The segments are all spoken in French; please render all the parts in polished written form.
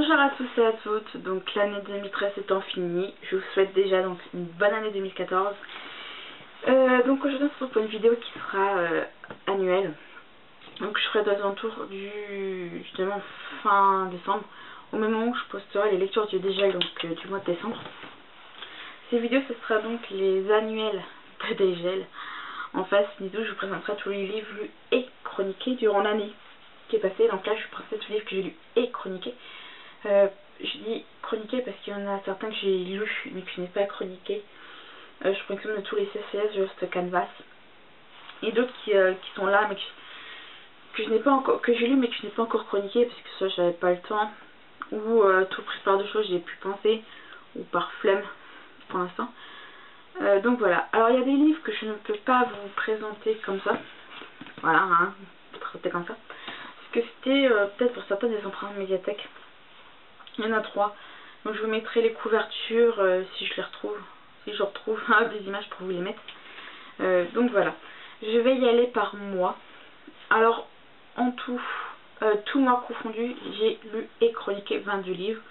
Bonjour à tous et à toutes, donc l'année 2013 étant finie, je vous souhaite déjà donc une bonne année 2014. Donc aujourd'hui on se retrouve pour une vidéo qui sera annuelle. Donc je ferai aux alentours du justement fin décembre, au moment où je posterai les lectures du dégel donc du mois de décembre. Ces vidéos ce sera donc les annuels de dégel. En face, je vous présenterai tous les livres lus et chroniqués durant l'année qui est passée. Donc là je vous présenterai tous les livres que j'ai lus et chroniqués. Je dis chroniqué parce qu'il y en a certains que j'ai lus mais que je n'ai pas chroniqué. Je prends exemple de tous les CCS, juste Canvas. Et d'autres qui sont là mais que je n'ai pas encore, que j'ai lu mais que je n'ai pas encore chroniqué parce que soit j'avais pas le temps ou tout pris par de choses j'ai pu penser ou par flemme pour l'instant. Donc voilà. Alors il y a des livres que je ne peux pas vous présenter comme ça. Voilà, hein, présenter comme ça. Parce que c'était peut-être pour certains des emprunts de médiathèque. Il y en a 3. Donc je vous mettrai les couvertures si je les retrouve. Si je retrouve des images pour vous les mettre. Donc voilà. Je vais y aller par mois. Alors en tout, tout mois confondu, j'ai lu et chroniqué 22 livres.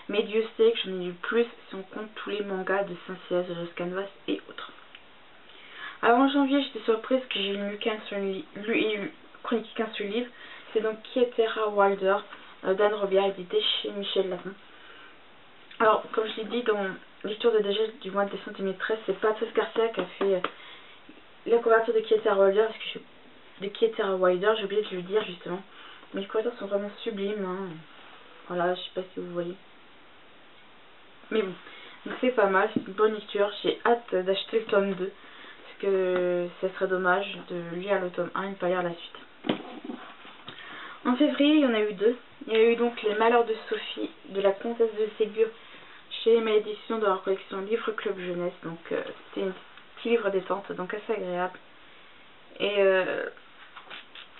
Mais Dieu sait que j'en ai lu plus si on compte tous les mangas de Saint-Cyr, de Canvas et autres. Alors en janvier, j'étais surprise que j'ai lu et chroniqué qu'un seul livre. C'est donc Qui est Terra Wilder d'Anne Robillard, édité chez Michel Lafon. Alors, comme je l'ai dit dans l'histoire de dégel du mois de décembre 2013, c'est Patrice Garcia qui a fait la couverture de Qui est Terra Wilder, parce que de Qui est Terra Wilder, j'ai oublié de le dire justement. Mais les couvertures sont vraiment sublimes. Hein. Voilà, je sais pas si vous voyez. Mais bon, donc c'est pas mal, c'est une bonne lecture. J'ai hâte d'acheter le tome 2, parce que ça serait dommage de lire le tome 1 et ne pas lire la suite. En février, il y en a eu 2. Il y a eu donc Les Malheurs de Sophie de la Comtesse de Ségur chez Emma Éditions de leur collection Livre Club Jeunesse. Donc c'était un petit livre détente, donc assez agréable. Et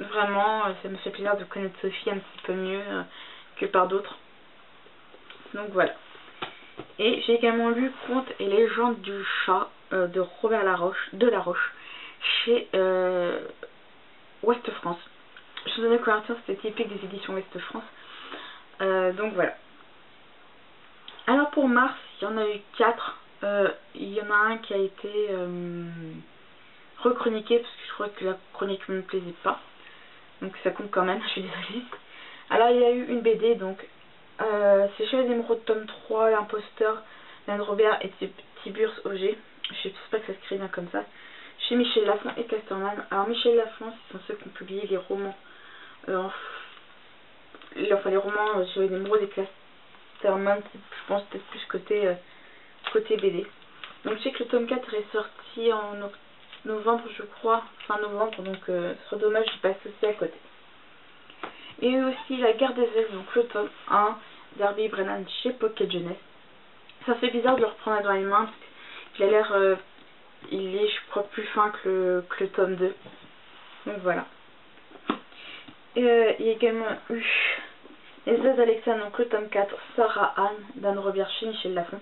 vraiment, ça me fait plaisir de connaître Sophie un petit peu mieux que par d'autres. Donc voilà. Et j'ai également lu Contes et légendes du chat de Robert Delaroche chez Ouest France. Je vous donne la couverture, c'était typique des éditions Ouest France. Donc voilà. Alors pour mars, il y en a eu 4. Il y en a un qui a été rechroniqué parce que je crois que la chronique ne me plaisait pas. Donc ça compte quand même, je suis désolée. Alors il y a eu une BD, donc c'est chez les Émeraudes tome 3, L'Imposteur, d'Anne Robert et Tiburce Auger. Je sais pas que ça s'écrit bien comme ça. Chez Michel Lafon et Casterman. Alors Michel Lafon, ce sont ceux qui ont publié les romans. Enfin les romans sur les Émeraudes et Casterman, je pense peut-être plus côté BD. Donc je sais que le tome 4 est sorti en novembre je crois, fin novembre, donc ce serait dommage de passer aussi à côté. Et aussi La Guerre des Elfes, donc le tome 1 d'Herbie Brennan chez Pocket Jeunesse. Ça fait bizarre de le reprendre dans les mains parce qu'il a l'air, il est je crois plus fin que le tome 2. Donc voilà. Il y a également eu Les Œufs d'Alexandre, donc le tome 4, Sarah Anne d'Anne Robillard chez Michel Lafon.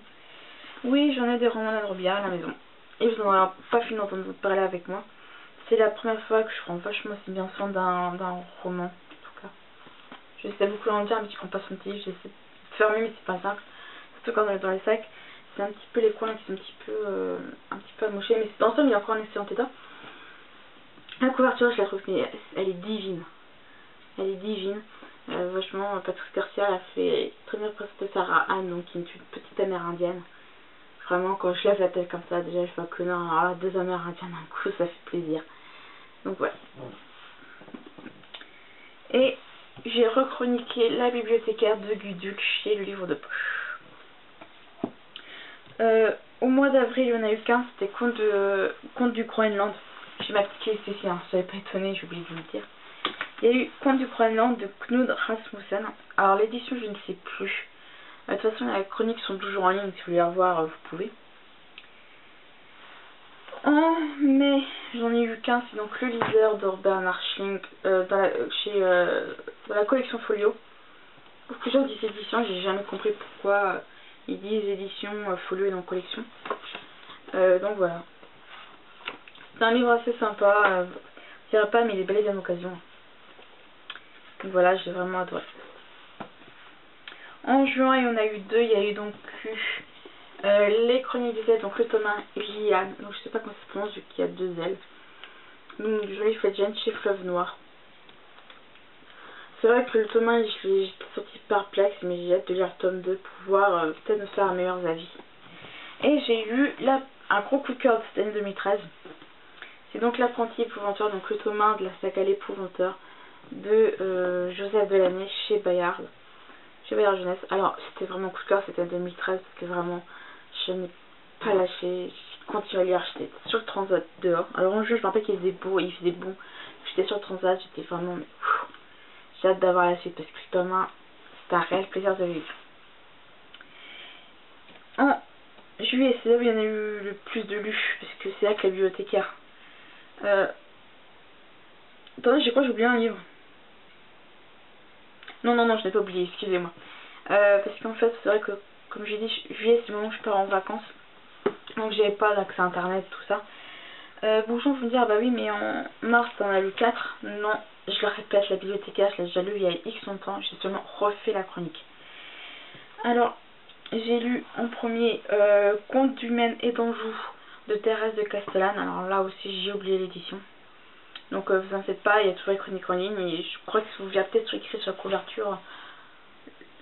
Oui, j'en ai des romans d'Anne Robillard à la maison. Et vous n'en aurez pas fini d'entendre parler avec moi. C'est la première fois que je prends vachement aussi bien soin d'un roman, en tout cas. Je sais beaucoup en dire, mais tu prends pas son petit, j'essaie de faire mieux, mais c'est pas simple. Surtout quand on est dans les sacs. C'est un petit peu les coins qui sont un petit peu amochés, mais dans l'ensemble il est encore en excellent état. La couverture, je la trouve elle est divine. Elle est divine. Vachement, Patrice Garcia a fait très bien présenter Sarah Anne, donc qui est une petite amérindienne. Vraiment, quand je lève la tête comme ça, déjà je vois que non, alors, 2 amérindiennes d'un coup, ça fait plaisir. Donc voilà. Et j'ai rechroniqué La bibliothécaire de Gudule chez Le Livre de Poche. Au mois d'avril, il y en a eu 15, c'était Contes du Groenland. J'ai ma petite liste ici, hein, je n'avais pas étonné, j'ai oublié de vous le dire. Il y a eu Contes du Groenland de Knud Rasmussen. Alors l'édition, je ne sais plus. De toute façon, les chroniques sont toujours en ligne, si vous voulez les revoir, vous pouvez. En mai, j'en ai eu 15, c'est donc Le Liseur de Bernard Schling dans la collection Folio. Pour plusieurs des éditions, j'ai jamais compris pourquoi ils disent édition Folio et non collection. Donc voilà. C'est un livre assez sympa, je dirais pas, mais il est bel et bien d'occasion. Donc voilà, j'ai vraiment adoré. En juin, il y en a eu 2. Il y a eu donc les Chroniques des ailes, donc le tome 1 Liane, donc je sais pas comment ça se prononce vu qu'il y a 2 ailes. Donc Jolie Fête Jeanne chez Fleuve Noir. C'est vrai que le tome 1, j'étais sortie perplexe, mais j'ai hâte de lire le tome 2 pour pouvoir peut-être me faire un meilleur avis. Et j'ai eu un gros coup de cœur de cette année 2013. C'est donc L'Apprenti Épouvanteur, donc le tome 1 de la saga L'Épouvanteur de Joseph Delaney chez Bayard Jeunesse. Alors c'était vraiment coup de cœur cette année 2013 parce que vraiment je n'ai pas lâché, j'ai continué à lire, j'étais sur le transat dehors. Alors en juin je me rappelle qu'il faisait beau, j'étais sur le transat, j'étais vraiment... J'ai hâte d'avoir la suite parce que le tome 1 c'est un réel plaisir de lire. En juillet, c'est là où il y en a eu le plus de lus parce que c'est là que la bibliothécaire... Attendez, je crois que j'ai oublié un livre. Non, je n'ai pas oublié, excusez-moi. Parce qu'en fait, c'est vrai que, comme j'ai dit, juillet, c'est le moment où je pars en vacances. Donc, j'avais pas d'accès à internet, tout ça. Bonjour, vous me dire, bah oui, mais en mars, on a lu 4. Non, je le répète, la bibliothécaire, je l'ai déjà lu il y a X longtemps. J'ai seulement refait la chronique. Alors, j'ai lu en premier Contes du Maine et d'Anjou de Thérèse de Castellane. Alors là aussi, j'ai oublié l'édition. Donc vous en faites pas, il y a toujours les chroniques en ligne et je crois que vous verrez peut-être écrit sur la couverture,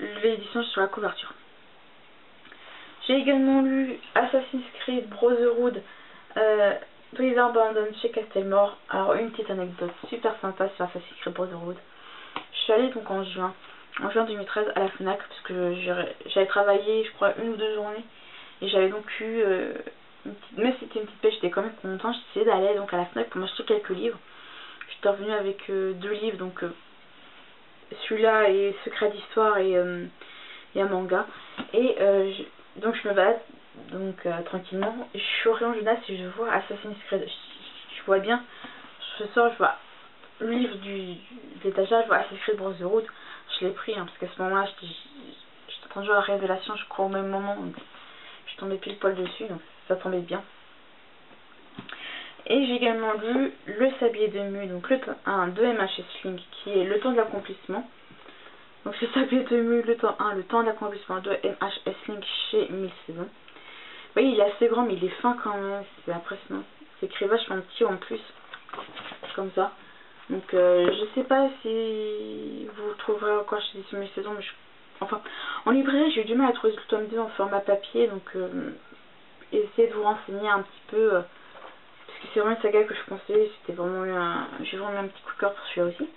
l'édition sur la couverture. J'ai également lu Assassin's Creed Brotherhood River Abandon chez Castelmore. Alors une petite anecdote super sympa sur Assassin's Creed Brotherhood. Je suis allée donc en juin 2013 à la FNAC parce que j'avais travaillé je crois 1 ou 2 journées et j'avais donc eu même si c'était une petite pêche, j'étais quand même content. J'ai essayé d'aller donc à la FNAC pour m'acheter quelques livres. J'étais revenue avec 2 livres, donc celui-là et Secret d'Histoire et un manga. Et donc je me balade donc tranquillement. Je suis au rayon jeunesse et je vois Assassin's Creed. Je vois bien, je sors, je vois le livre de l'étagère, je vois Assassin's Creed Brotherhood. Je l'ai pris hein, parce qu'à ce moment-là, j'étais en train de jouer à la Révélation, je crois au même moment. Donc, je suis tombée pile poil dessus, donc ça tombait bien. Et j'ai également lu Le Sablier de Mu, donc le tome 1 de M.H. Essling, qui est Le Temps de l'Accomplissement. Donc Le Sablier de Mu, le tome 1, Le Temps de l'Accomplissement de M.H. Essling chez 1000 saisons. Vous voyez, il est assez grand, mais il est fin quand même, c'est impressionnant. C'est écrit vachement petit en plus, comme ça. Donc je sais pas si vous le trouverez encore chez 1000 saisons, mais enfin, en librairie, j'ai eu du mal à trouver le tome 2 en format papier, donc essayez de vous renseigner un petit peu. Parce que c'est vraiment une saga que je conseille, j'ai vraiment eu un petit coup de cœur pour celui-là aussi.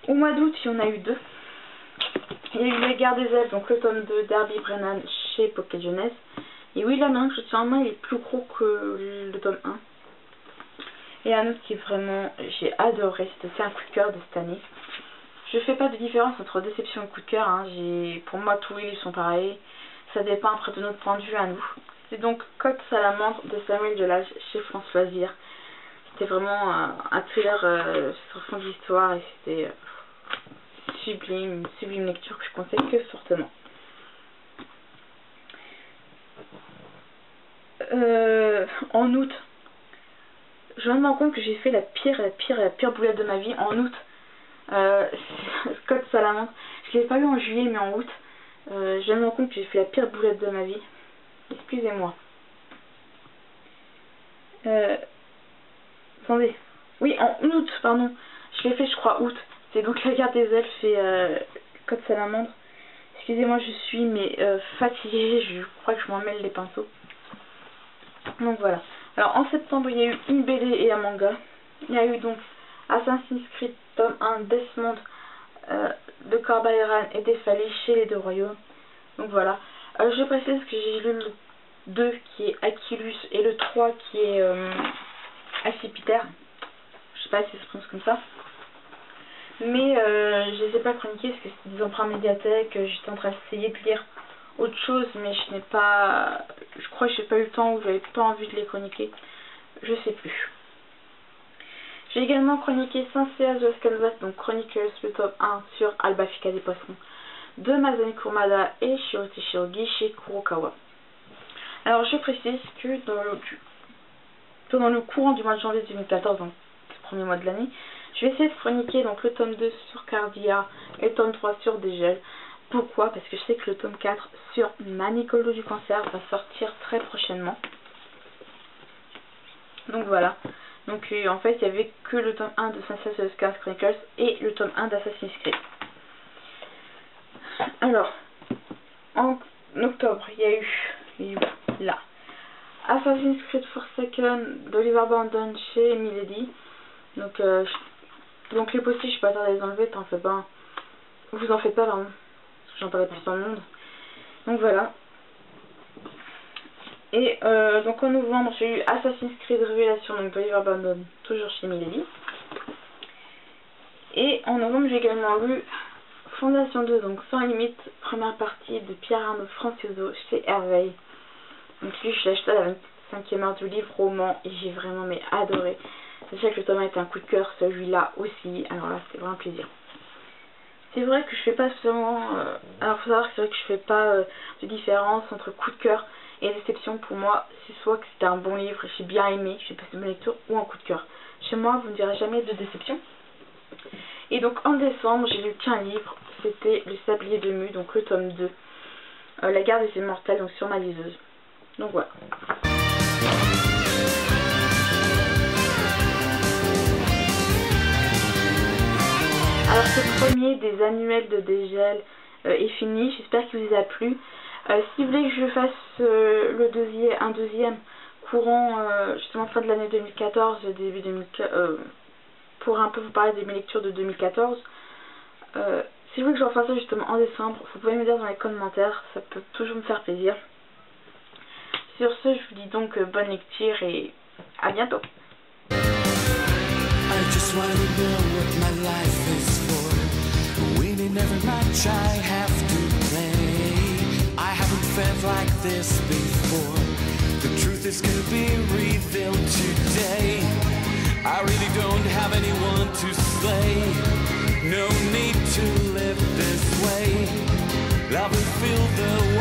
Au mois d'août, il y en a eu 2. Il y a eu Les Guerres des Elfes, donc le tome 2 d'Herbie Brennan chez Pocket Jeunesse. Et oui, là maintenant que je tiens en main, il est plus gros que le tome 1. Et un autre qui vraiment, j'ai adoré, c'était aussi un coup de cœur de cette année. Je fais pas de différence entre déception et coup de cœur, hein. Pour moi tous les livres sont pareils. Ça dépend après de notre point de vue à nous. C'est donc Code Salamandre de Samuel Delage chez France Loisirs. C'était vraiment un thriller sur fond d'histoire et c'était sublime, une sublime lecture que je conseille que fortement. En août, je me rends compte que j'ai fait la pire boulette de ma vie en août. Code Salamandre. Je l'ai pas lu en juillet mais en août. Je me rends compte que j'ai fait la pire boulette de ma vie. Excusez-moi. Attendez. Oui, en août, pardon. Je l'ai fait, je crois, août. C'est donc La Guerre des Elfes et Code Salamandre. Excusez-moi, je suis mais fatiguée. Je crois que je m'en mêle les pinceaux. Donc voilà. Alors en septembre, il y a eu une BD et un manga. Il y a eu donc Assassin's Creed tome 1 Desmond de Corbayeran et d'Efali chez les Deux Royaumes. Donc voilà. Je précise que j'ai lu le 2 qui est Aquilus et le 3 qui est Accipiter. Je sais pas si ça se prononce comme ça. Mais je les ai pas chroniqués parce que c'était des emprunts médiathèques. J'étais en train d'essayer de lire autre chose, mais je n'ai pas. Je crois que j'ai pas eu le temps ou j'avais pas envie de les chroniquer. Je sais plus. J'ai également chroniqué Saint-Céas de Canvas, donc Chronicles, le top 1 sur Alba Fika des Poissons de Masami Kurumada et Shiroshi Shirogi chez Kurokawa. Alors je précise que pendant le courant du mois de janvier 2014, donc le premier mois de l'année, je vais essayer de chroniquer donc le tome 2 sur Cardia et le tome 3 sur Dégel. Pourquoi? Parce que je sais que le tome 4 sur Ma Nicolo du cancer va sortir très prochainement. Donc voilà. Donc en fait il n'y avait que le tome 1 de Assassin's Creed Chronicles et le tome 1 d'Assassin's Creed. Alors, en octobre, il y a eu là Assassin's Creed Forsaken d'Oliver Brandon chez Milady. Donc les post-it, je suis pas tardée à les enlever, t'en fais pas. Vous en faites pas, pardon. Parce que j'en parlais plus dans le monde. Donc voilà. Et donc en novembre, j'ai eu Assassin's Creed Révélation, donc d'Oliver Brandon, toujours chez Milady. Et en novembre, j'ai également lu Fondation 2, donc Sans Limite, première partie de Pierre-Arnaud Francioso chez Herveil. Donc lui, je l'ai acheté à la 25e heure du livre roman et j'ai vraiment adoré. Je sais que le tome a été un coup de cœur, celui-là aussi, alors là, c'était vraiment un plaisir. C'est vrai que je fais pas spécialement... alors faut savoir que c'est vrai que je fais pas de différence entre coup de cœur et déception. Pour moi, c'est soit que c'était un bon livre et j'ai bien aimé, j'ai passé une bonne lecture, ou un coup de cœur. Chez moi, vous ne direz jamais de déception. Et donc en décembre, j'ai lu qu'un livre, c'était Le Sablier de Mu, donc le tome 2, La Guerre des Immortels, donc sur ma liseuse. Donc voilà. Alors ce premier des annuels de Dégel est fini, j'espère qu'il vous a plu. Si vous voulez que je fasse un deuxième courant, justement fin de l'année 2014, début 2014, pour un peu vous parler de mes lectures de 2014, si vous voulez que je refasse ça justement en décembre, vous pouvez me dire dans les commentaires, ça peut toujours me faire plaisir. Sur ce, je vous dis donc bonne lecture et à bientôt. I just want to know what my life is for. Winning every match I have to play. I haven't felt like this before. The truth is gonna be revealed today. I really don't have anyone to slay. No need to live this way. Love will fill the